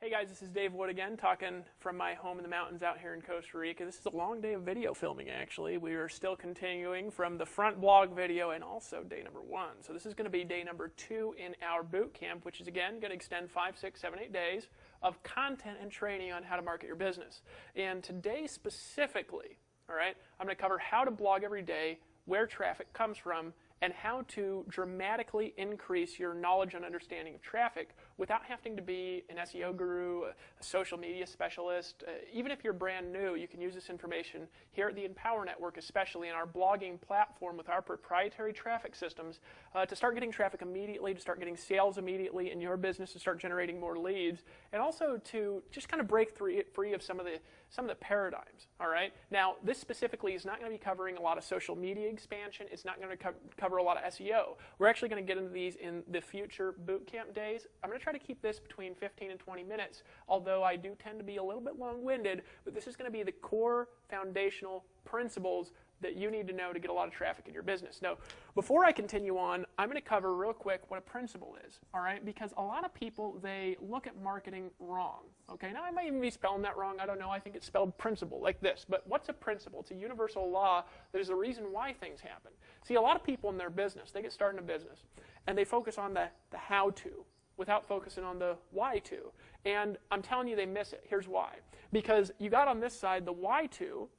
Hey guys, this is Dave Wood again, talking from my home in the mountains out here in Costa Rica. This is a long day of video filming, actually. We are still continuing from the front blog video and also day number 1. So this is going to be day number 2 in our boot camp, which is, again, going to extend 5, 6, 7, 8 days of content and training on how to market your business. And today specifically, all right, I'm going to cover how to blog every day, where traffic comes from, and how to dramatically increase your knowledge and understanding of traffic without having to be an SEO guru, a social media specialist. Even if you're brand new, you can use this information here at the Empower Network, especially in our blogging platform with our proprietary traffic systems, to start getting traffic immediately, to start getting sales immediately in your business, to start generating more leads, and also to just kind of break free of some of the paradigms. All right. Now, this specifically is not going to be covering a lot of social media expansion. It's not going to cover a lot of SEO. We're actually going to get into these in the future boot camp days. I'm going to try to keep this between 15 and 20 minutes, although I do tend to be a little bit long-winded, but this is going to be the core foundational principles that you need to know to get a lot of traffic in your business. Now, before I continue on, I'm going to cover real quick what a principle is, all right? Because a lot of people, they look at marketing wrong, okay? Now, I might even be spelling that wrong. I don't know. I think it's spelled principle like this. But what's a principle? It's a universal law that is the reason why things happen. See, a lot of people in their business, they get started in a business, and they focus on the how-to without focusing on the why-to. And I'm telling you, they miss it. Here's why. Because you got on this side the why-to,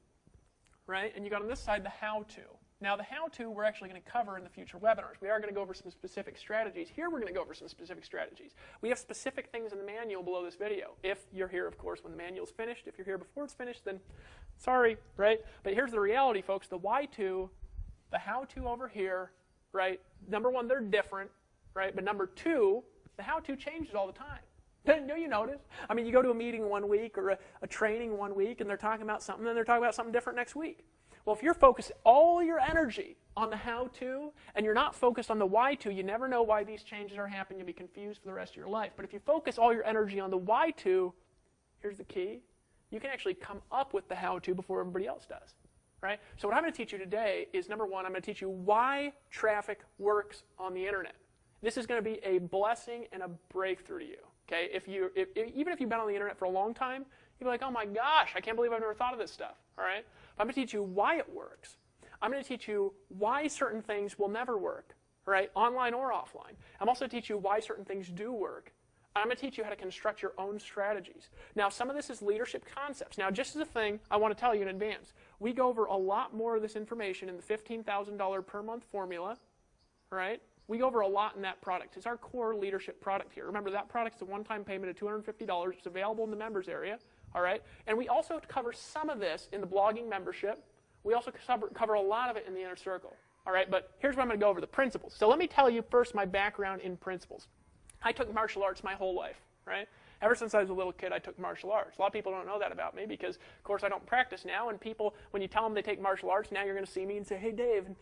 right? And you got on this side the how-to. Now, the how-to we're actually going to cover in the future webinars. We are going to go over some specific strategies. Here we're going to go over some specific strategies. We have specific things in the manual below this video. If you're here, of course, when the manual's finished. If you're here before it's finished, then sorry, right? But here's the reality, folks. The why-to, the how-to over here, right? Number one, they're different, right? But number two, the how-to changes all the time. Don't you notice? I mean, you go to a meeting one week or a training one week, and they're talking about something, and they're talking about something different next week. Well, if you're focused all your energy on the how-to, and you're not focused on the why-to, you never know why these changes are happening. You'll be confused for the rest of your life. But if you focus all your energy on the why-to, here's the key. You can actually come up with the how-to before everybody else does. Right? So what I'm going to teach you today is, number one, I'm going to teach you why traffic works on the internet. This is going to be a blessing and a breakthrough to you. Okay? Even if you've been on the internet for a long time, you'll be like, oh my gosh, I can't believe I've never thought of this stuff. All right? But I'm going to teach you why it works. I'm going to teach you why certain things will never work, right? Online or offline. I'm also going to teach you why certain things do work. I'm going to teach you how to construct your own strategies. Now, some of this is leadership concepts. Now, just as a thing, I want to tell you in advance, we go over a lot more of this information in the $15,000 per month formula, right? We go over a lot in that product. It's our core leadership product here. Remember, that product is a one-time payment of $250. It's available in the members area, all right? And we also cover some of this in the blogging membership. We also cover a lot of it in the inner circle, all right? But here's what I'm going to go over, the principles. So let me tell you first my background in principles. I took martial arts my whole life, right? Ever since I was a little kid, I took martial arts. A lot of people don't know that about me because, of course, I don't practice now. And people, when you tell them they take martial arts, now you're going to see me and say, hey, Dave, and,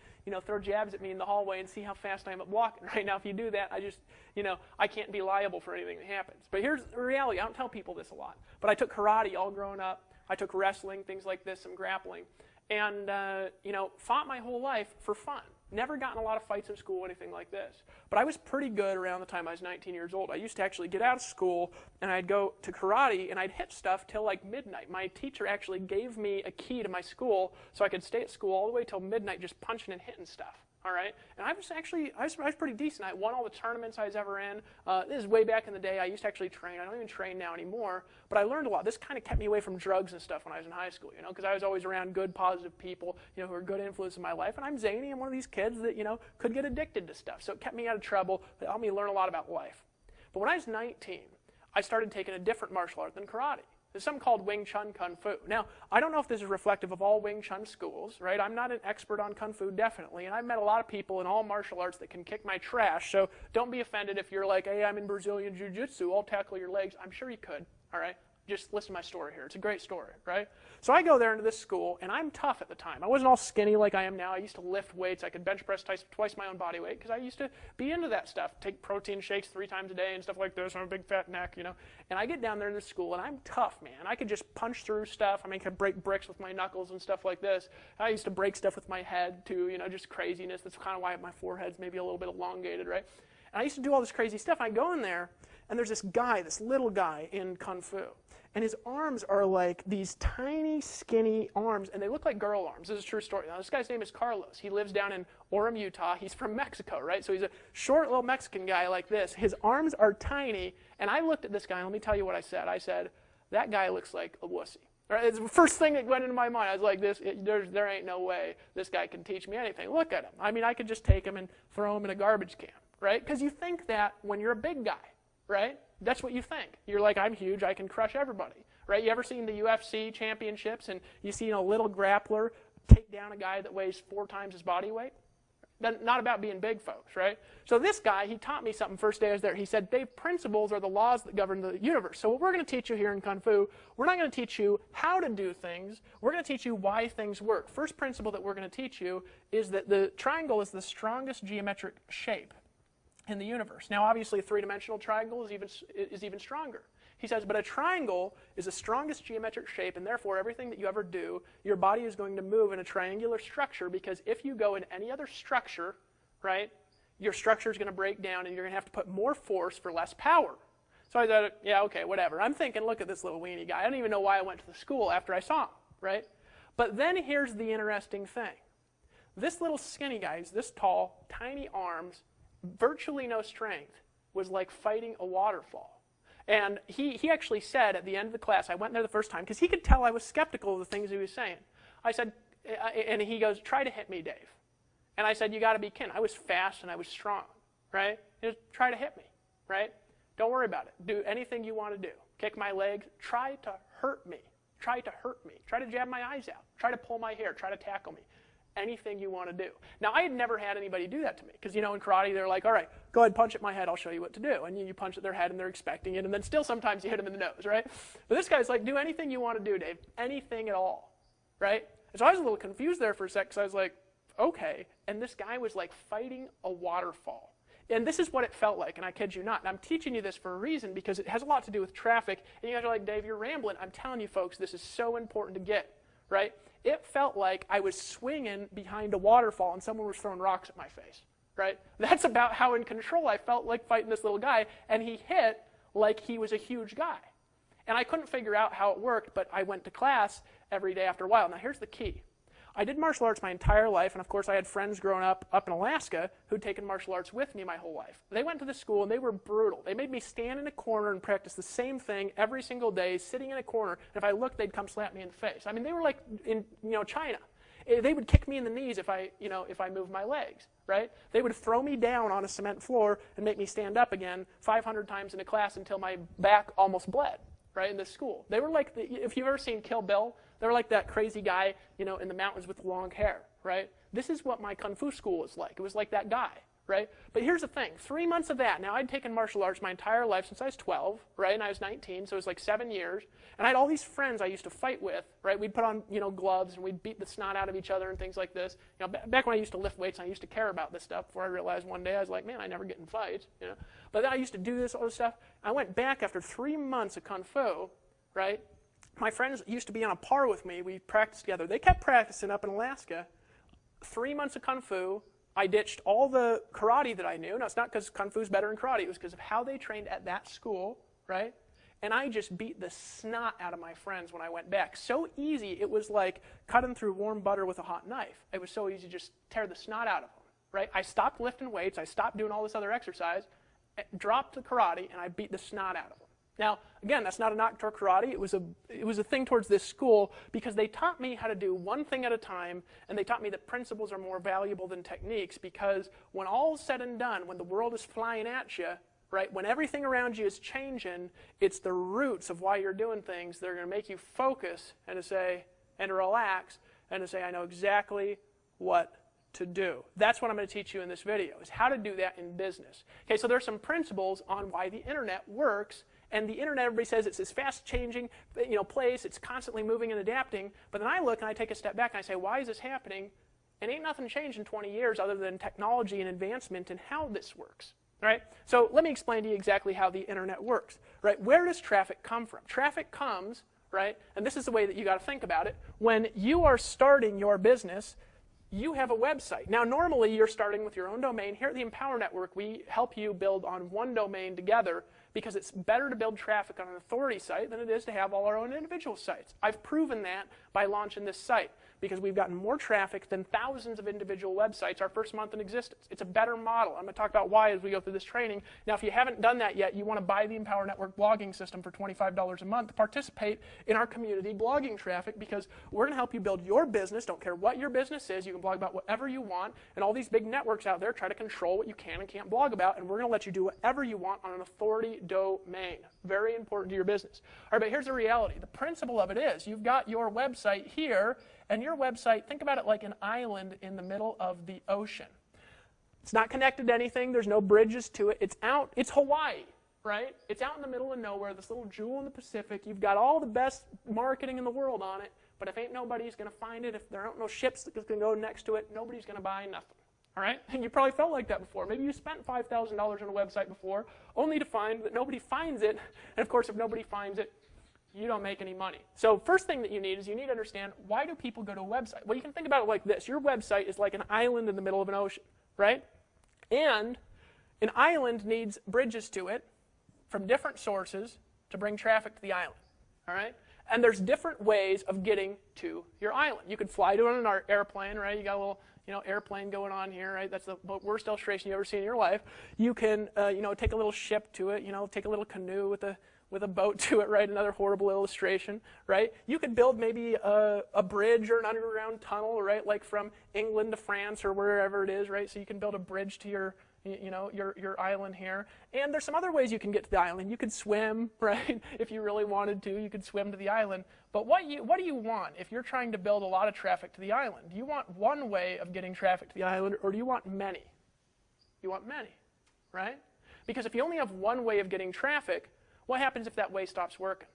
throw jabs at me in the hallway and see how fast I am at blocking. Right now, if you do that, I can't be liable for anything that happens. But here's the reality. I don't tell people this a lot. But I took karate all growing up. I took wrestling, things like this, some grappling. And, fought my whole life for fun. Never gotten a lot of fights in school or anything like this. But I was pretty good around the time I was 19 years old. I used to actually get out of school, and I'd go to karate, and I'd hit stuff till like midnight. My teacher actually gave me a key to my school so I could stay at school all the way till midnight just punching and hitting stuff. All right? And I was pretty decent. I won all the tournaments I was ever in. This is way back in the day. I used to actually train. I don't even train now anymore. But I learned a lot. This kind of kept me away from drugs and stuff when I was in high school, because I was always around good, positive people, who were good influence in my life. And I'm zany. I'm one of these kids that, could get addicted to stuff. So it kept me out of trouble. It helped me learn a lot about life. But when I was 19, I started taking a different martial art than karate. There's something called Wing Chun Kung Fu. Now, I don't know if this is reflective of all Wing Chun schools, right? I'm not an expert on Kung Fu, definitely, and I've met a lot of people in all martial arts that can kick my trash, so don't be offended if you're like, hey, I'm in Brazilian Jiu-Jitsu, I'll tackle your legs. I'm sure you could, all right? Just listen to my story here. It's a great story, right? So I go there into this school, and I'm tough at the time. I wasn't all skinny like I am now. I used to lift weights. I could bench press twice my own body weight because I used to be into that stuff. Take protein shakes 3 times a day and stuff like this. I have a big fat neck, And I get down there in this school, and I'm tough, man. I could just punch through stuff. I could break bricks with my knuckles and stuff like this. I used to break stuff with my head, too, just craziness. That's kind of why my forehead's maybe a little bit elongated, right? And I used to do all this crazy stuff. I go in there, And there's this guy, this little guy in Kung Fu. And his arms are like these tiny, skinny arms, and they look like girl arms. This is a true story. Now, this guy's name is Carlos. He lives down in Orem, Utah. He's from Mexico, right? So he's a short little Mexican guy like this. His arms are tiny, and I looked at this guy, and let me tell you what I said. I said, that guy looks like a wussy. Right? It's the first thing that went into my mind. I was like, there ain't no way this guy can teach me anything. Look at him. I mean, I could just take him and throw him in a garbage can, right? Because you think that when you're a big guy, right? That's what you think. You're like, I'm huge, I can crush everybody, right? You ever seen the UFC championships and you see a little grappler take down a guy that weighs 4 times his body weight? That's not about being big, folks, right? So this guy, he taught me something first day I was there. He said, Dave, principles are the laws that govern the universe. So what we're going to teach you here in Kung Fu, we're not going to teach you how to do things. We're going to teach you why things work. First principle that we're going to teach you is that the triangle is the strongest geometric shape in the universe. Now, obviously, a 3-dimensional triangle is even stronger. He says, but a triangle is the strongest geometric shape, and therefore everything that you ever do, your body is going to move in a triangular structure, because if you go in any other structure, right, your structure is going to break down, and you're going to have to put more force for less power. So I said, yeah, okay, whatever. I'm thinking, look at this little weenie guy. I don't even know why I went to the school after I saw him, right? But then here's the interesting thing. This little skinny guy, this tall, tiny arms, virtually no strength, was like fighting a waterfall. And he actually said at the end of the class, I went there the first time, because he could tell I was skeptical of the things he was saying. I said, and he goes, try to hit me, Dave. And I said, you got to be kidding. I was fast and I was strong, right? Just try to hit me, right? Don't worry about it. Do anything you want to do. Kick my legs. Try to hurt me. Try to hurt me. Try to jab my eyes out. Try to pull my hair. Try to tackle me. Anything you want to do. Now, I had never had anybody do that to me, because, in karate, they're like, all right, go ahead, punch at my head, I'll show you what to do. And you punch at their head, and they're expecting it, and then still sometimes you hit them in the nose, right? But this guy's like, do anything you want to do, Dave. Anything at all, right? And so I was a little confused there for a sec, because I was like, okay. And this guy was like fighting a waterfall. And this is what it felt like, and I kid you not. And I'm teaching you this for a reason, because it has a lot to do with traffic. And you guys are like, Dave, you're rambling. I'm telling you, folks, this is so important to get, right? It felt like I was swinging behind a waterfall and someone was throwing rocks at my face, right? That's about how in control I felt like fighting this little guy, and he hit like he was a huge guy. And I couldn't figure out how it worked, but I went to class every day after a while. Now, here's the key. I did martial arts my entire life, and of course I had friends growing up in Alaska who'd taken martial arts with me my whole life. They went to the school and they were brutal. They made me stand in a corner and practice the same thing every single day, sitting in a corner, and if I looked, they'd come slap me in the face. I mean, they were like in China. They would kick me in the knees if I moved my legs, right? They would throw me down on a cement floor and make me stand up again 500 times in a class until my back almost bled, right, in this school. They were like, if you've ever seen Kill Bill, they were like that crazy guy, in the mountains with long hair, right? This is what my Kung Fu school was like. It was like that guy, right? But here's the thing. 3 months of that. Now, I'd taken martial arts my entire life since I was 12, right? And I was 19, so it was like 7 years. And I had all these friends I used to fight with, right? We'd put on, gloves, and we'd beat the snot out of each other and things like this. Back when I used to lift weights, I used to care about this stuff before I realized one day I was like, man, I never get in fights, But then I used to do all this stuff. I went back after 3 months of Kung Fu, right? My friends used to be on a par with me. We practiced together. They kept practicing up in Alaska. 3 months of Kung Fu. I ditched all the karate that I knew. Now, it's not because Kung Fu's better than karate. It was because of how they trained at that school, right? And I just beat the snot out of my friends when I went back. So easy, it was like cutting through warm butter with a hot knife. It was so easy to just tear the snot out of them, right? I stopped lifting weights. I stopped doing all this other exercise, dropped the karate, and I beat the snot out of them. Now, again, that's not a knock toward karate. It was a thing towards this school, because they taught me how to do one thing at a time, and they taught me that principles are more valuable than techniques, because when all's said and done, when the world is flying at you, right, when everything around you is changing, it's the roots of why you're doing things that are going to make you focus and to relax, and to say, I know exactly what to do. That's what I'm going to teach you in this video, is how to do that in business. Okay, so there's some principles on why the internet works. And the internet, everybody says it's this fast-changing, place. It's constantly moving and adapting. But then I look and I take a step back and I say, why is this happening? And ain't nothing changed in 20 years other than technology and advancement and how this works, right? So let me explain to you exactly how the internet works, right? Where does traffic come from? Traffic comes, right? And this is the way that you got to think about it. When you are starting your business, you have a website. Now, normally you're starting with your own domain. Here at the Empower Network, we help you build on one domain together, because it's better to build traffic on an authority site than it is to have all our own individual sites. I've proven that by launching this site, because we've gotten more traffic than thousands of individual websites our first month in existence. It's a better model. I'm going to talk about why as we go through this training. Now, if you haven't done that yet, you want to buy the Empower Network blogging system for $25 a month to participate in our community blogging traffic, because we're going to help you build your business. Don't care what your business is. You can blog about whatever you want, and all these big networks out there try to control what you can and can't blog about, and we're going to let you do whatever you want on an authority domain. Very important to your business. All right, but here's the reality. The principle of it is you've got your website here, and your website, think about it like an island in the middle of the ocean. It's not connected to anything. There's no bridges to it. It's Hawaii, right? It's out in the middle of nowhere, this little jewel in the Pacific. You've got all the best marketing in the world on it, but if ain't nobody's going to find it, if there aren't no ships that's going to go next to it, nobody's going to buy nothing. All right? And you probably felt like that before. Maybe you spent $5,000 on a website before, only to find that nobody finds it. And of course, if nobody finds it, you don't make any money. So first thing that you need is you need to understand, why do people go to a website? Well, you can think about it like this. Your website is like an island in the middle of an ocean, right? And an island needs bridges to it from different sources to bring traffic to the island, all right? And there's different ways of getting to your island. You could fly to it on an airplane, right? You got a little airplane going on here, right? That's the worst illustration you've ever seen in your life. You can, take a little ship to it, take a little canoe with a boat to it, right? Another horrible illustration, right? You could build maybe a bridge or an underground tunnel, right? Like from England to France or wherever it is, right? So you can build a bridge to your island here. And there's some other ways you can get to the island. You could swim, right? If you really wanted to, you could swim to the island. But what do you want if you're trying to build a lot of traffic to the island? Do you want one way of getting traffic to the island, or do you want many? You want many, right? Because if you only have one way of getting traffic, what happens if that way stops working?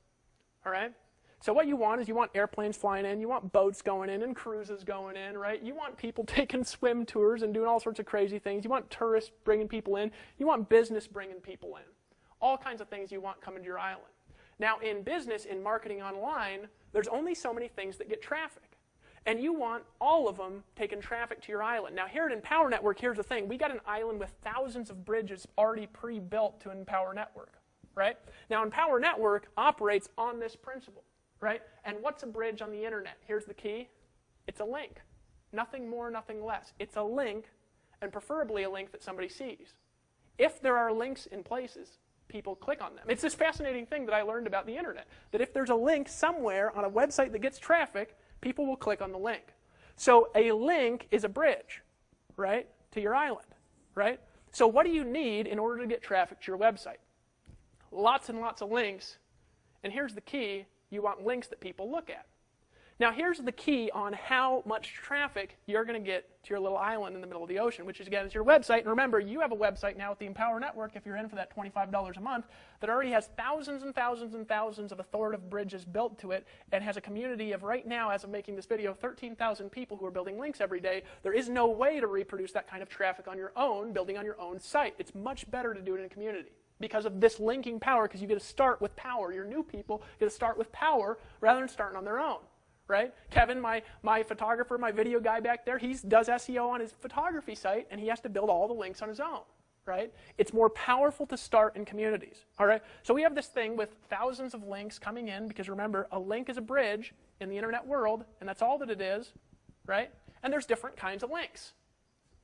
All right? So what you want is you want airplanes flying in, you want boats going in and cruises going in, right? You want people taking swim tours and doing all sorts of crazy things. You want tourists bringing people in. You want business bringing people in. All kinds of things you want coming to your island. Now, in business, in marketing online, there's only so many things that get traffic. And you want all of them taking traffic to your island. Now, here at Empower Network, here's the thing. We got an island with thousands of bridges already pre-built to Empower Network. Right? Now, Empower Network operates on this principle, right? And what's a bridge on the internet? Here's the key. It's a link. Nothing more, nothing less. It's a link, and preferably a link that somebody sees. If there are links in places, people click on them. It's this fascinating thing that I learned about the internet, that if there's a link somewhere on a website that gets traffic, people will click on the link. So a link is a bridge, right, to your island, right? So what do you need in order to get traffic to your website? Lots and lots of links, and here's the key, you want links that people look at. Now here's the key on how much traffic you're going to get to your little island in the middle of the ocean, which is, again, is your website. And remember, you have a website now with the Empower Network, if you're in for that $25 a month, that already has thousands and thousands and thousands of authoritative bridges built to it, and has a community of, right now, as of making this video, 13,000 people who are building links every day. There is no way to reproduce that kind of traffic on your own, building on your own site. It's much better to do it in a community, because of this linking power, because you get to start with power. Your new people get to start with power rather than starting on their own, right? Kevin, my photographer, my video guy back there, he does SEO on his photography site, and he has to build all the links on his own, right? It's more powerful to start in communities, all right? So we have this thing with thousands of links coming in, because remember, a link is a bridge in the internet world, and that's all that it is, right? And there's different kinds of links.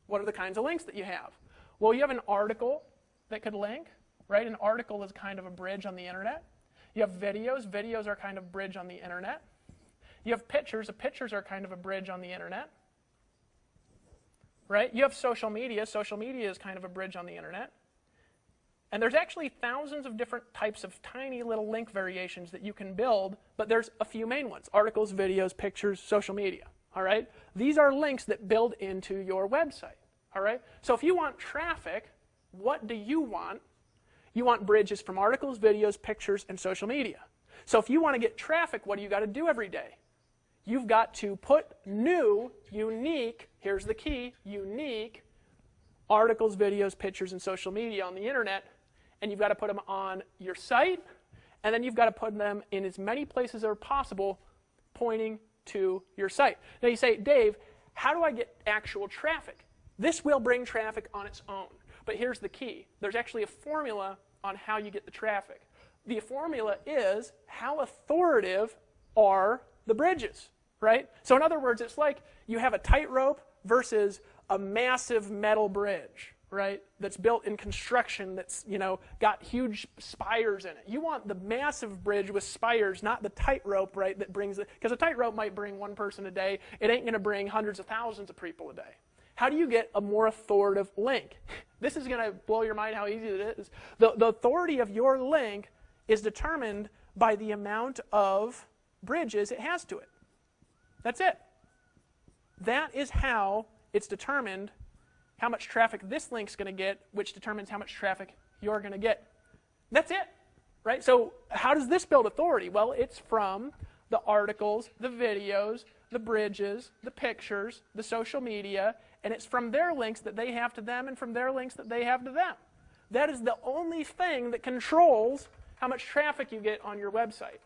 What are the kinds of links that you have? Well, you have an article that could link. Right? An article is kind of a bridge on the internet. You have videos. Videos are kind of a bridge on the internet. You have pictures. Pictures are kind of a bridge on the internet. Right? You have social media. Social media is kind of a bridge on the internet. And there's actually thousands of different types of tiny little link variations that you can build, but there's a few main ones: articles, videos, pictures, social media. All right? These are links that build into your website. All right? So if you want traffic, what do you want? You want bridges from articles, videos, pictures, and social media. So if you want to get traffic, what do you got to do every day? You've got to put new, unique, here's the key, unique articles, videos, pictures, and social media on the internet, and you've got to put them on your site, and then you've got to put them in as many places as possible pointing to your site. Now you say, Dave, how do I get actual traffic? This will bring traffic on its own. But here's the key. There's actually a formula on how you get the traffic. The formula is how authoritative are the bridges, right? So in other words, it's like you have a tightrope versus a massive metal bridge, right? That's built in construction that's, got huge spires in it. You want the massive bridge with spires, not the tightrope, right, that brings it, because a tightrope might bring one person a day. It ain't going to bring hundreds of thousands of people a day. How do you get a more authoritative link? This is going to blow your mind how easy it is. The authority of your link is determined by the amount of bridges it has to it. That's it. That is how it's determined how much traffic this link's going to get, which determines how much traffic you're going to get. That's it, right? So how does this build authority? Well, it's from the articles, the videos, the bridges, the pictures, the social media, and it's from their links that they have to them and from their links that they have to them. That is the only thing that controls how much traffic you get on your website.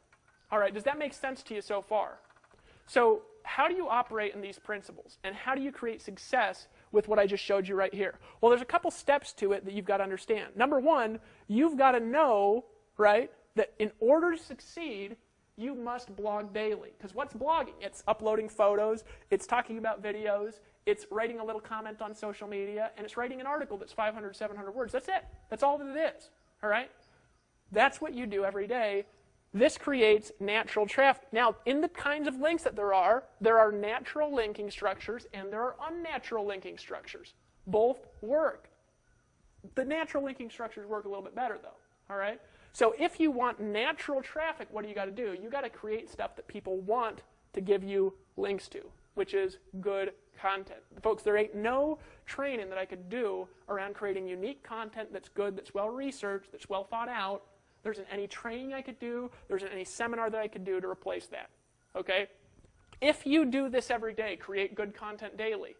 All right, does that make sense to you so far? So how do you operate in these principles, and how do you create success with what I just showed you right here? Well, there's a couple steps to it that you've got to understand. Number one, you've got to know, right, that in order to succeed, you must blog daily. Because what's blogging? It's uploading photos, it's talking about videos, it's writing a little comment on social media, and it's writing an article that's 500, 700 words. That's it. That's all that it is. All right? That's what you do every day. This creates natural traffic. Now, in the kinds of links that there are natural linking structures and there are unnatural linking structures. Both work. The natural linking structures work a little bit better, though. All right? So if you want natural traffic, what do you got to do? You got to create stuff that people want to give you links to, which is good content. Folks, there ain't no training that I could do around creating unique content that's good, that's well researched, that's well thought out. There isn't any training I could do. There isn't any seminar that I could do to replace that. Okay? If you do this every day, create good content daily,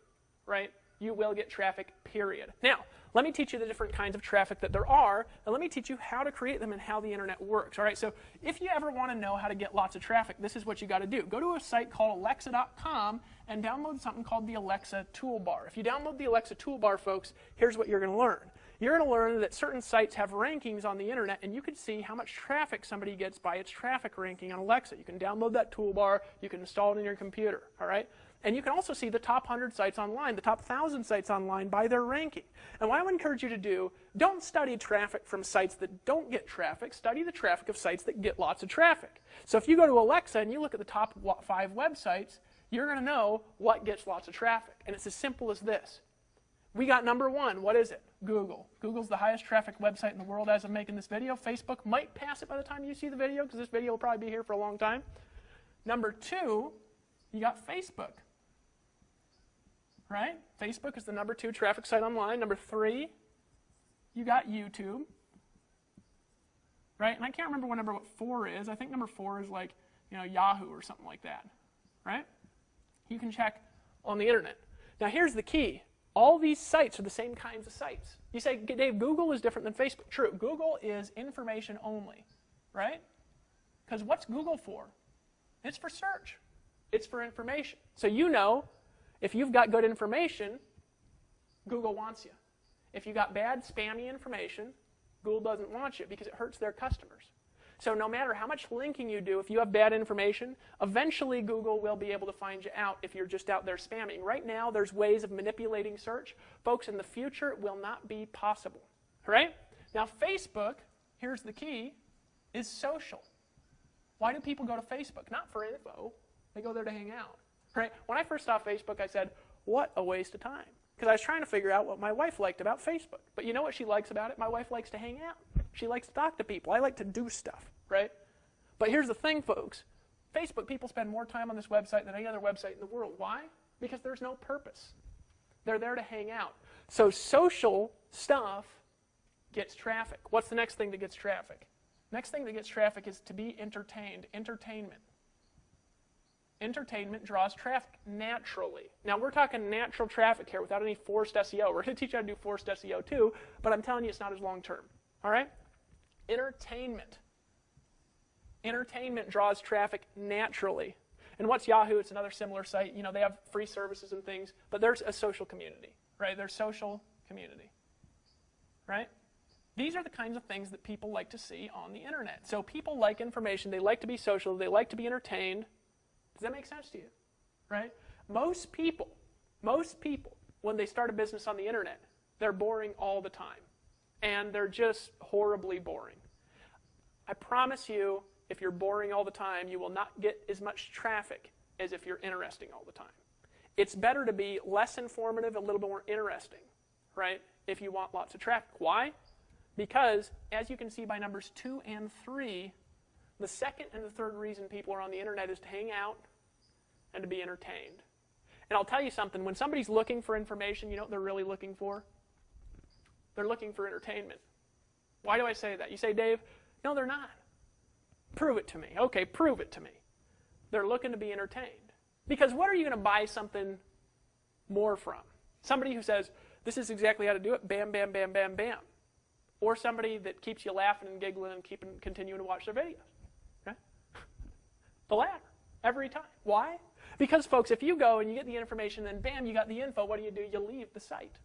right, you will get traffic, period. Now, let me teach you the different kinds of traffic that there are, and let me teach you how to create them and how the internet works. All right, so if you ever want to know how to get lots of traffic, this is what you got to do. Go to a site called Alexa.com and download something called the Alexa Toolbar. If you download the Alexa Toolbar, folks, here's what you're going to learn. You're going to learn that certain sites have rankings on the internet, and you can see how much traffic somebody gets by its traffic ranking on Alexa. You can download that toolbar. You can install it in your computer. All right? And you can also see the top 100 sites online, the top 1,000 sites online by their ranking. And what I would encourage you to do, don't study traffic from sites that don't get traffic. Study the traffic of sites that get lots of traffic. So if you go to Alexa and you look at the top 5 websites, you're going to know what gets lots of traffic. And it's as simple as this. We got number 1. What is it? Google. Google's the highest traffic website in the world as of making this video. Facebook might pass it by the time you see the video, because this video will probably be here for a long time. Number 2, you got Facebook. Right? Facebook is the number 2 traffic site online. Number 3, you got YouTube. Right? And I can't remember what 4 is. I think number 4 is like, Yahoo or something like that. Right? You can check on the internet. Now here's the key. All these sites are the same kinds of sites. You say, Dave, Google is different than Facebook. True. Google is information only. Right? Because what's Google for? It's for search. It's for information. So if you've got good information, Google wants you. If you got bad, spammy information, Google doesn't want you because it hurts their customers. So no matter how much linking you do, if you have bad information, eventually Google will be able to find you out if you're just out there spamming. Right now, there's ways of manipulating search. Folks, in the future, it will not be possible. All right? Now, Facebook, here's the key, is social. Why do people go to Facebook? Not for info. They go there to hang out. Right? When I first saw Facebook, I said, what a waste of time. Because I was trying to figure out what my wife liked about Facebook. But you know what she likes about it? My wife likes to hang out. She likes to talk to people. I like to do stuff, right? But here's the thing, folks. Facebook, people spend more time on this website than any other website in the world. Why? Because there's no purpose. They're there to hang out. So social stuff gets traffic. What's the next thing that gets traffic? Next thing that gets traffic is to be entertained. Entertainment. Entertainment draws traffic naturally. Now, we're talking natural traffic here without any forced SEO. We're going to teach you how to do forced SEO too, but I'm telling you it's not as long term. All right? Entertainment. Entertainment draws traffic naturally. And what's Yahoo? It's another similar site. They have free services and things, but there's a social community, right? There's social community, right? These are the kinds of things that people like to see on the internet. So people like information, they like to be social, they like to be entertained. Does that make sense to you? Right? Most people, when they start a business on the internet, they're boring all the time. And they're just horribly boring. I promise you, if you're boring all the time, you will not get as much traffic as if you're interesting all the time. It's better to be less informative, a little bit more interesting, right, if you want lots of traffic. Why? Because, as you can see by numbers 2 and 3, the second and the third reason people are on the internet is to hang out and to be entertained. And I'll tell you something, when somebody's looking for information, you know what they're really looking for? They're looking for entertainment. Why do I say that? You say, Dave, no, they're not. Prove it to me. Okay, prove it to me. They're looking to be entertained. Because what are you going to buy something more from? Somebody who says, this is exactly how to do it, bam, bam, bam, bam, bam. Or somebody that keeps you laughing and giggling and continuing to watch their videos. Okay? The latter, every time. Why? Because, folks, if you go and you get the information and bam, you got the info, what do? You leave the site.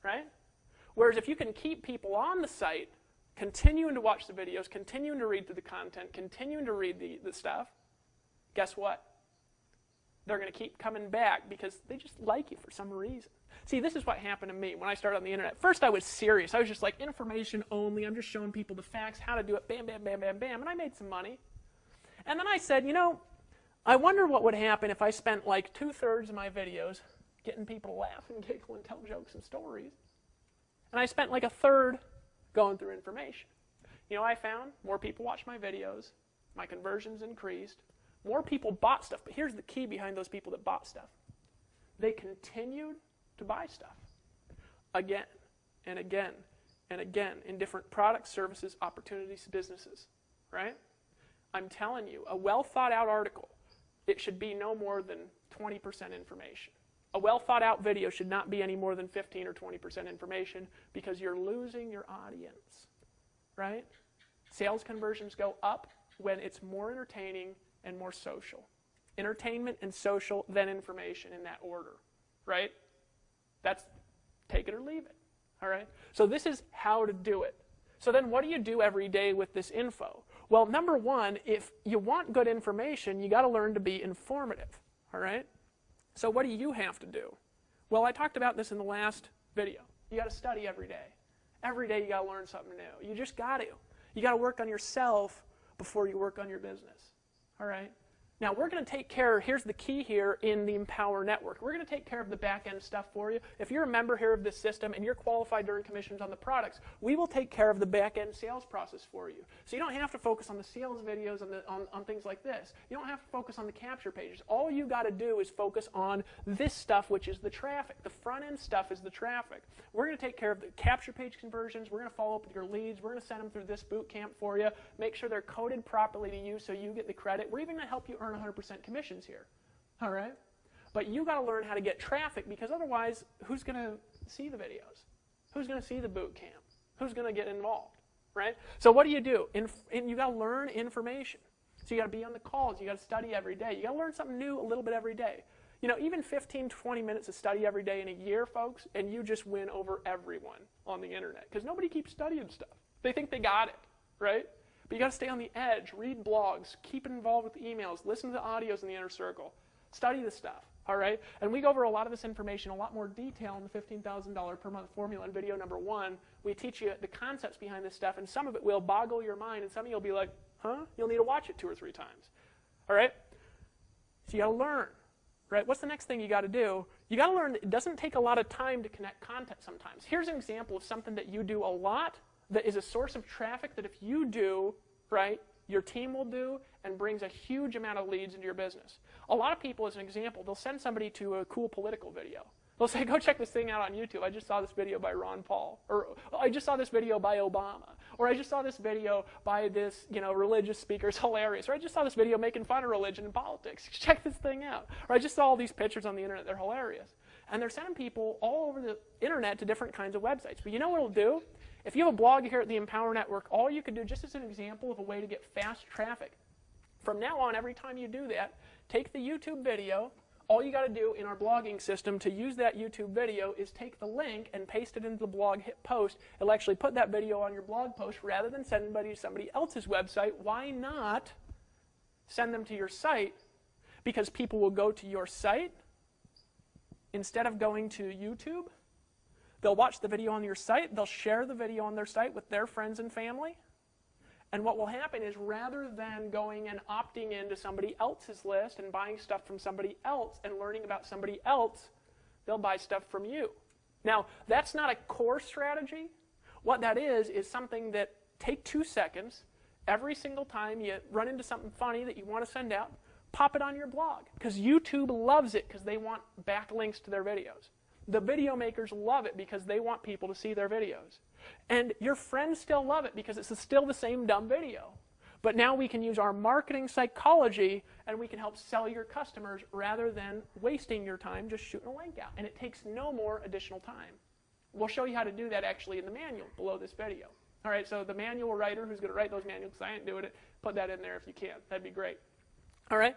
Right? Whereas if you can keep people on the site, continuing to watch the videos, continuing to read through the content, continuing to read the stuff, guess what? They're going to keep coming back because they just like you for some reason. See, this is what happened to me when I started on the internet. First, I was serious. I was just like, information only. I'm just showing people the facts, how to do it, bam, bam, bam, bam, bam. And I made some money. And then I said, you know, I wonder what would happen if I spent like 2/3 of my videos getting people to laugh and giggle and tell jokes and stories. And I spent like 1/3 going through information. You know, I found more people watched my videos, my conversions increased, more people bought stuff. But here's the key behind those people that bought stuff. They continued to buy stuff again and again and again in different products, services, opportunities, businesses, right? I'm telling you, a well-thought-out article, it should be no more than 20% information. A well-thought-out video should not be any more than 15 or 20% information because you're losing your audience, right? Sales conversions go up when it's more entertaining and more social. Entertainment and social, then information in that order, right? That's take it or leave it, all right? So this is how to do it. So then what do you do every day with this info? Well, number one, if you want good information, you got to learn to be informative, all right? So what do you have to do? Well, I talked about this in the last video. You got to study every day. Every day you got to learn something new. You just got to. You got to work on yourself before you work on your business. All right? Now, we're going to take care, here's the key here in the Empower Network. We're going to take care of the back-end stuff for you. If you're a member here of this system and you're qualified to earn commissions on the products, we will take care of the back-end sales process for you. So you don't have to focus on the sales videos on things like this. You don't have to focus on the capture pages. All you got to do is focus on this stuff, which is the traffic. The front-end stuff is the traffic. We're going to take care of the capture page conversions. We're going to follow up with your leads. We're going to send them through this boot camp for you. Make sure they're coded properly to you so you get the credit. We're even going to help you earn 100% commissions here, all right? But you got to learn how to get traffic because otherwise, who's going to see the videos? Who's going to see the boot camp? Who's going to get involved, right? So what do? You got to learn information. So you got to be on the calls. You got to study every day. You got to learn something new a little bit every day. You know, even 15, 20 minutes of study every day in a year, folks, and you just win over everyone on the internet because nobody keeps studying stuff. They think they got it, right? But you got to stay on the edge, read blogs, keep involved with emails, listen to the audios in the inner circle, study the stuff, all right? And we go over a lot of this information, a lot more detail in the $15,000 per month formula in video number 1. We teach you the concepts behind this stuff, and some of it will boggle your mind, and some of you will be like, huh? You'll need to watch it 2 or 3 times, all right? So you got to learn, right? What's the next thing you got to do? You got to learn that it doesn't take a lot of time to connect content sometimes. Here's an example of something that you do a lot that is a source of traffic that if you do, right, your team will do and brings a huge amount of leads into your business. A lot of people, as an example, they'll send somebody to a cool political video. They'll say, go check this thing out on YouTube. I just saw this video by Ron Paul. Or I just saw this video by Obama. Or I just saw this video by this, religious speaker. It's hilarious. Or I just saw this video making fun of religion and politics. Check this thing out. Or I just saw all these pictures on the internet. They're hilarious. And they're sending people all over the internet to different kinds of websites. But you know what it'll do? If you have a blog here at the Empower Network, all you can do, just as an example of a way to get fast traffic, from now on, every time you do that, take the YouTube video, all you got to do in our blogging system to use that YouTube video is take the link and paste it into the blog, hit post. It'll actually put that video on your blog post rather than sending somebody to somebody else's website. Why not send them to your site? Because people will go to your site instead of going to YouTube. They'll watch the video on your site. They'll share the video on their site with their friends and family. And what will happen is rather than going and opting into somebody else's list and buying stuff from somebody else and learning about somebody else, they'll buy stuff from you. Now, that's not a core strategy. What that is something that take 2 seconds every single time you run into something funny that you want to send out, pop it on your blog. Because YouTube loves it because they want backlinks to their videos. The video makers love it because they want people to see their videos. And your friends still love it because it's still the same dumb video. But now we can use our marketing psychology and we can help sell your customers rather than wasting your time just shooting a link out. And it takes no more additional time. We'll show you how to do that actually in the manual below this video. All right, so the manual writer who's going to write those manuals, because I ain't doing it, put that in there if you can. That'd be great. All right?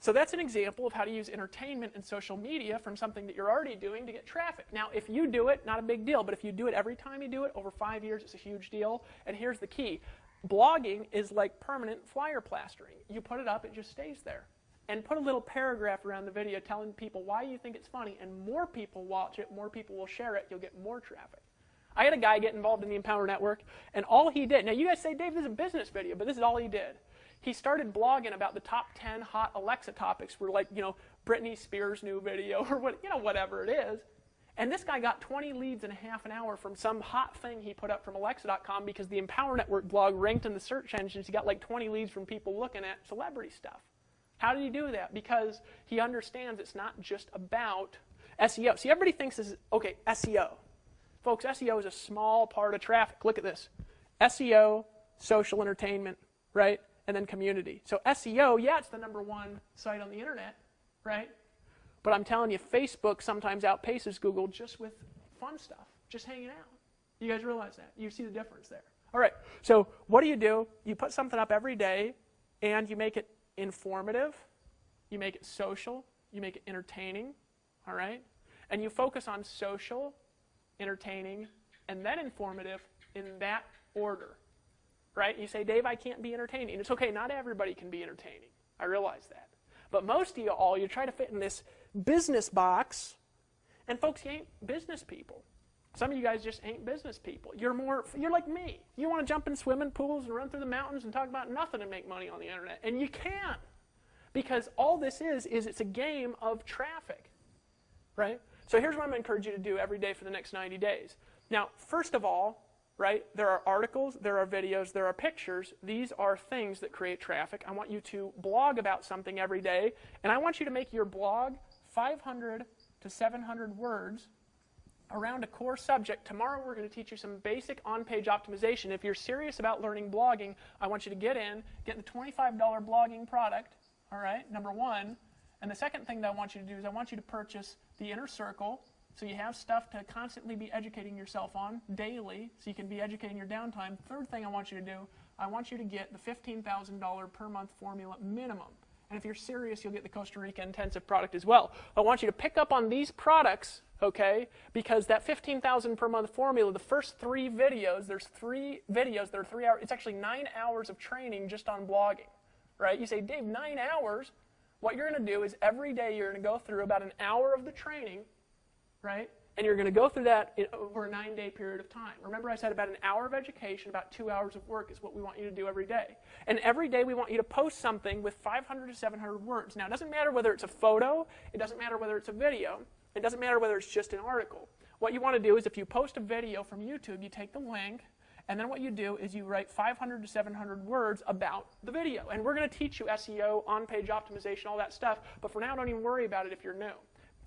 So that's an example of how to use entertainment and social media from something that you're already doing to get traffic. Now, if you do it, not a big deal, but if you do it every time you do it, over 5 years, it's a huge deal. And here's the key. Blogging is like permanent flyer plastering. You put it up, it just stays there. And put a little paragraph around the video telling people why you think it's funny, and more people watch it, more people will share it, you'll get more traffic. I had a guy get involved in the Empower Network, and all he did, now you guys say, Dave, this is a business video, but this is all he did. He started blogging about the top 10 hot Alexa topics for, like, Britney Spears' new video or whatever it is. And this guy got 20 leads in a half an hour from some hot thing he put up from Alexa.com because the Empower Network blog ranked in the search engines. He got like 20 leads from people looking at celebrity stuff. How did he do that? Because he understands it's not just about SEO. See, everybody thinks this is, okay, SEO. Folks, SEO is a small part of traffic. Look at this. SEO, social entertainment, right? And then community. So SEO, yeah, it's the #1 site on the internet, right? But I'm telling you, Facebook sometimes outpaces Google just with fun stuff, just hanging out. You guys realize that? You see the difference there. All right, so what do? You put something up every day, and you make it informative, you make it social, you make it entertaining, all right? And you focus on social, entertaining, and then informative in that order. Right? You say, Dave, I can't be entertaining. It's okay, not everybody can be entertaining. I realize that. But most of you try to fit in this business box, and folks, you ain't business people. Some of you guys just ain't business people. You're like me. You want to jump in swimming pools and run through the mountains and talk about nothing and make money on the internet. And you can't. Because all this is it's a game of traffic. Right? So here's what I'm going to encourage you to do every day for the next 90 days. Now, first of all, right? There are articles, there are videos, there are pictures. These are things that create traffic. I want you to blog about something every day, and I want you to make your blog 500 to 700 words around a core subject. Tomorrow we're going to teach you some basic on-page optimization. If you're serious about learning blogging, I want you to get the $25 blogging product, all right, #1. And the second thing that I want you to do is I want you to purchase the Inner Circle, so you have stuff to constantly be educating yourself on daily, so you can be educating your downtime. Third thing I want you to do, I want you to get the $15,000 per month formula minimum. And if you're serious, you'll get the Costa Rica intensive product as well. I want you to pick up on these products, okay, because that $15,000 per month formula, the first 3 videos, there's 3 videos that are 3 hours. It's actually 9 hours of training just on blogging, right? You say, Dave, 9 hours? What you're going to do is every day you're going to go through about an hour of the training, right? And you're going to go through that over a 9-day period of time. Remember I said about an hour of education, about 2 hours of work is what we want you to do every day. And every day we want you to post something with 500 to 700 words. Now, it doesn't matter whether it's a photo, it doesn't matter whether it's a video, it doesn't matter whether it's just an article. What you want to do is if you post a video from YouTube, you take the link, and then what you do is you write 500 to 700 words about the video. And we're going to teach you SEO, on-page optimization, all that stuff, but for now, don't even worry about it if you're new.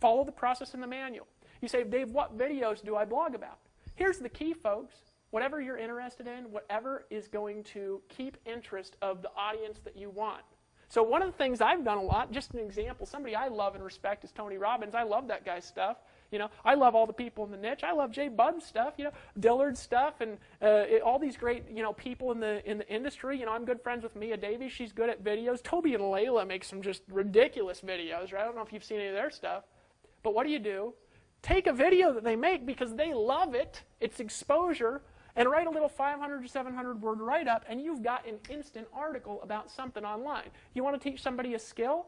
Follow the process in the manual. You say, Dave, what videos do I blog about? Here's the key, folks. Whatever you're interested in, whatever is going to keep interest of the audience that you want. So one of the things I've done a lot, just an example, somebody I love and respect is Tony Robbins. I love that guy's stuff. You know, I love all the people in the niche. I love Jay Budd's stuff, you know, Dillard's stuff, and all these great, you know, people in the industry. You know, I'm good friends with Mia Davies. She's good at videos. Toby and Layla make some just ridiculous videos, right? I don't know if you've seen any of their stuff. But what do? Take a video that they make because they love it. It's exposure. And write a little 500 to 700 word write-up, and you've got an instant article about something online. You want to teach somebody a skill?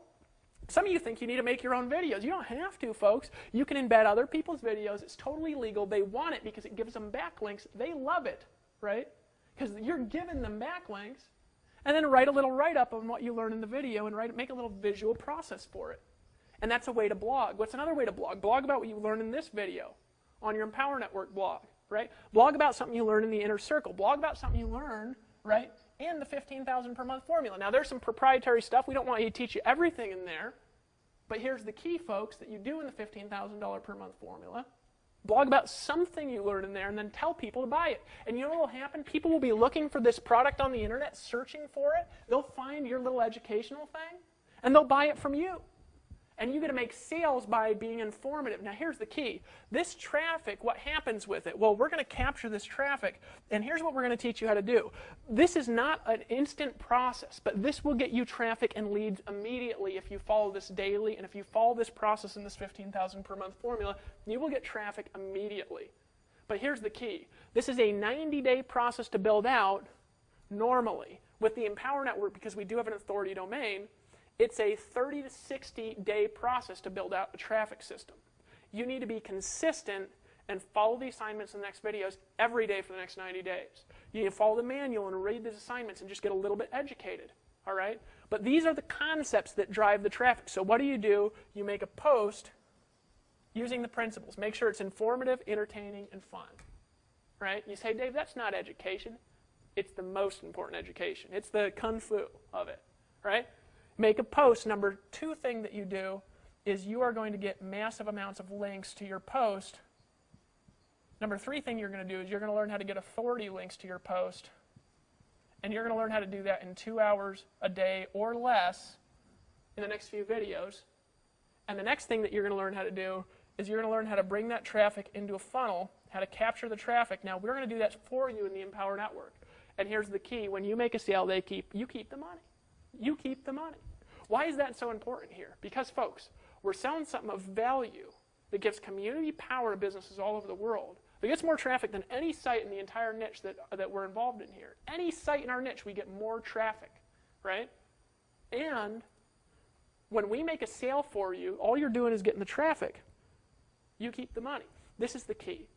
Some of you think you need to make your own videos. You don't have to, folks. You can embed other people's videos. It's totally legal. They want it because it gives them backlinks. They love it, right? Because you're giving them backlinks. And then write a little write-up on what you learn in the video and make a little visual process for it. And that's a way to blog. What's another way to blog? Blog about what you learn in this video on your Empower Network blog. Right? Blog about something you learn in the inner circle. Blog about something you learn, right, in the 15,000 per month formula. Now, there's some proprietary stuff. We don't want you to teach you everything in there. But here's the key, folks, that you do in the $15,000 per month formula. Blog about something you learn in there and then tell people to buy it. And you know what will happen? People will be looking for this product on the internet, searching for it. They'll find your little educational thing, and they'll buy it from you. And you get to make sales by being informative. Now, here's the key. This traffic, what happens with it? Well, we're going to capture this traffic, and here's what we're going to teach you how to do. This is not an instant process, but this will get you traffic and leads immediately if you follow this daily, and if you follow this process in this 15,000 per month formula, you will get traffic immediately. But here's the key. This is a 90-day process to build out normally. With the Empower Network, because we do have an authority domain, it's a 30 to 60-day process to build out a traffic system. You need to be consistent and follow the assignments in the next videos every day for the next 90 days. You need to follow the manual and read these assignments and just get a little bit educated, all right? But these are the concepts that drive the traffic. So what do? You make a post using the principles. Make sure it's informative, entertaining, and fun, right? You say, Dave, that's not education. It's the most important education. It's the kung fu of it, right? Make a post. Number 2 thing that you do is you are going to get massive amounts of links to your post. Number 3 thing you're going to do is you're going to learn how to get authority links to your post. And you're going to learn how to do that in 2 hours a day or less in the next few videos. And the next thing that you're going to learn how to do is you're going to learn how to bring that traffic into a funnel, how to capture the traffic. Now, we're going to do that for you in the Empower Network. And here's the key. When you make a sale, you keep the money. You keep the money. Why is that so important here? Because, folks, we're selling something of value that gives community power to businesses all over the world. That gets more traffic than any site in the entire niche that we're involved in here. Any site in our niche, we get more traffic, right? And when we make a sale for you, all you're doing is getting the traffic. You keep the money. This is the key.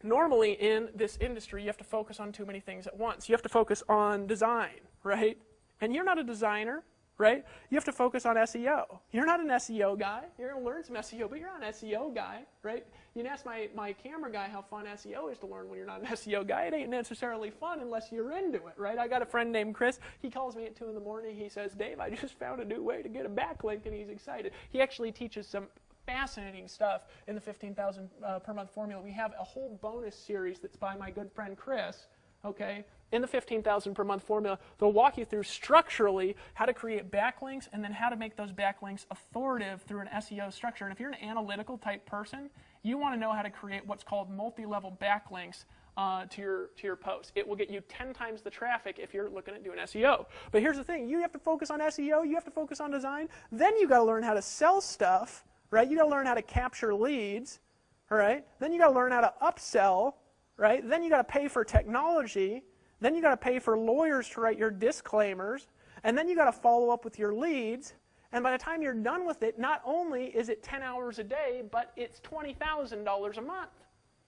Normally in this industry, you have to focus on too many things at once. You have to focus on design, right? And you're not a designer, right? You have to focus on SEO. You're not an SEO guy. You're going to learn some SEO, but you're not an SEO guy, right? You can ask my camera guy how fun SEO is to learn when you're not an SEO guy. It ain't necessarily fun unless you're into it, right? I got a friend named Chris. He calls me at 2 in the morning. He says, Dave, I just found a new way to get a backlink, and he's excited. He actually teaches some fascinating stuff in the 15,000 per month formula. We have a whole bonus series that's by my good friend Chris, okay? In the 15,000 per month formula, they'll walk you through structurally how to create backlinks and then how to make those backlinks authoritative through an SEO structure. And if you're an analytical type person, you want to know how to create what's called multi-level backlinks to your post. It will get you 10 times the traffic if you're looking at doing SEO. But here's the thing. You have to focus on SEO. You have to focus on design. Then you got to learn how to sell stuff, right? You got to learn how to capture leads, all right? Then you got to learn how to upsell, right? Then you got to pay for technology. Then you got to pay for lawyers to write your disclaimers, and then you got to follow up with your leads. And by the time you're done with it, not only is it 10 hours a day, but it's $20,000 a month.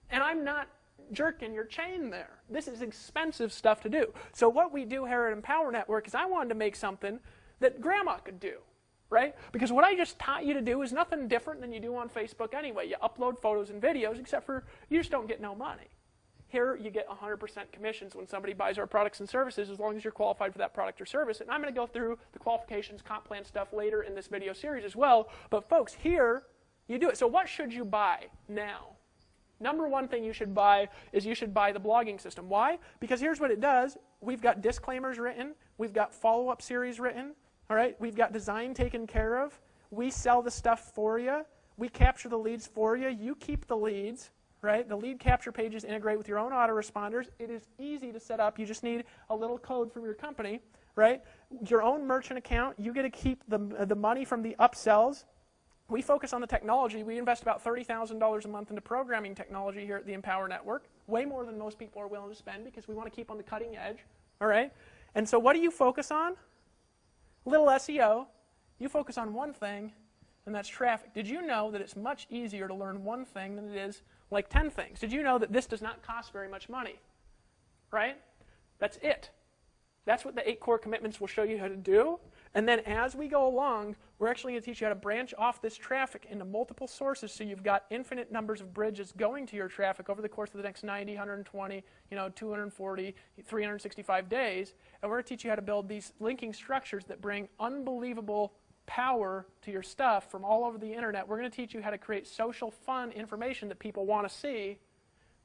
And I'm not jerking your chain there. This is expensive stuff to do. So what we do here at Empower Network is I wanted to make something that grandma could do, right? Because what I just taught you to do is nothing different than you do on Facebook anyway. You upload photos and videos, except for you just don't get no money. Here, you get 100% commissions when somebody buys our products and services as long as you're qualified for that product or service. And I'm going to go through the qualifications, comp plan stuff later in this video series as well. But folks, here, you do it. So what should you buy now? Number 1 thing you should buy is you should buy the blogging system. Why? Because here's what it does. We've got disclaimers written. We've got follow-up series written. All right? We've got design taken care of. We sell the stuff for you. We capture the leads for you. You keep the leads, right? The lead capture pages integrate with your own autoresponders. It is easy to set up. You just need a little code from your company, right? Your own merchant account. You get to keep the money from the upsells. We focus on the technology. We invest about $30,000 a month into programming technology here at the Empower Network, way more than most people are willing to spend because we want to keep on the cutting edge, all right? And so what do you focus on? Little SEO. You focus on one thing, and that's traffic. Did you know that it's much easier to learn one thing than it is like 10 things? Did you know that this does not cost very much money, right? That's it. That's what the 8 core commitments will show you how to do. And then as we go along, we're actually going to teach you how to branch off this traffic into multiple sources so you've got infinite numbers of bridges going to your traffic over the course of the next 90, 120, 240, 365 days. And we're going to teach you how to build these linking structures that bring unbelievable power to your stuff from all over the internet. We're going to teach you how to create social fun information that people want to see,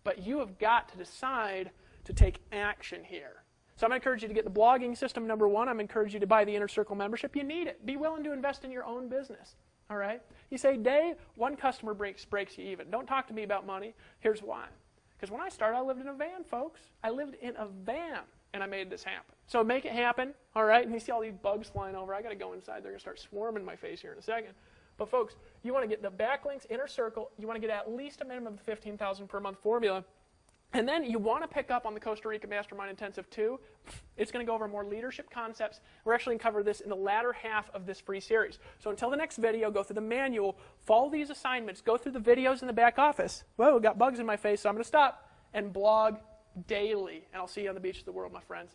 but you have got to decide to take action here. So I'm going to encourage you to get the blogging system, number 1. I'm going to encourage you to buy the Inner Circle membership. You need it. Be willing to invest in your own business. All right? You say, Dave, one customer breaks you even. Don't talk to me about money. Here's why. Because when I started, I lived in a van, folks. I lived in a van, and I made this happen. So make it happen, all right? And you see all these bugs flying over. I got to go inside. They're going to start swarming my face here in a second. But folks, you want to get the backlinks, Inner Circle. You want to get at least a minimum of the 15,000 per month formula. And then you want to pick up on the Costa Rica Mastermind Intensive 2. It's going to go over more leadership concepts. We're actually going to cover this in the latter half of this free series. So until the next video, go through the manual, follow these assignments, go through the videos in the back office. Whoa, got bugs in my face, so I'm going to stop. And blog daily. And I'll see you on the beach of the world, my friends.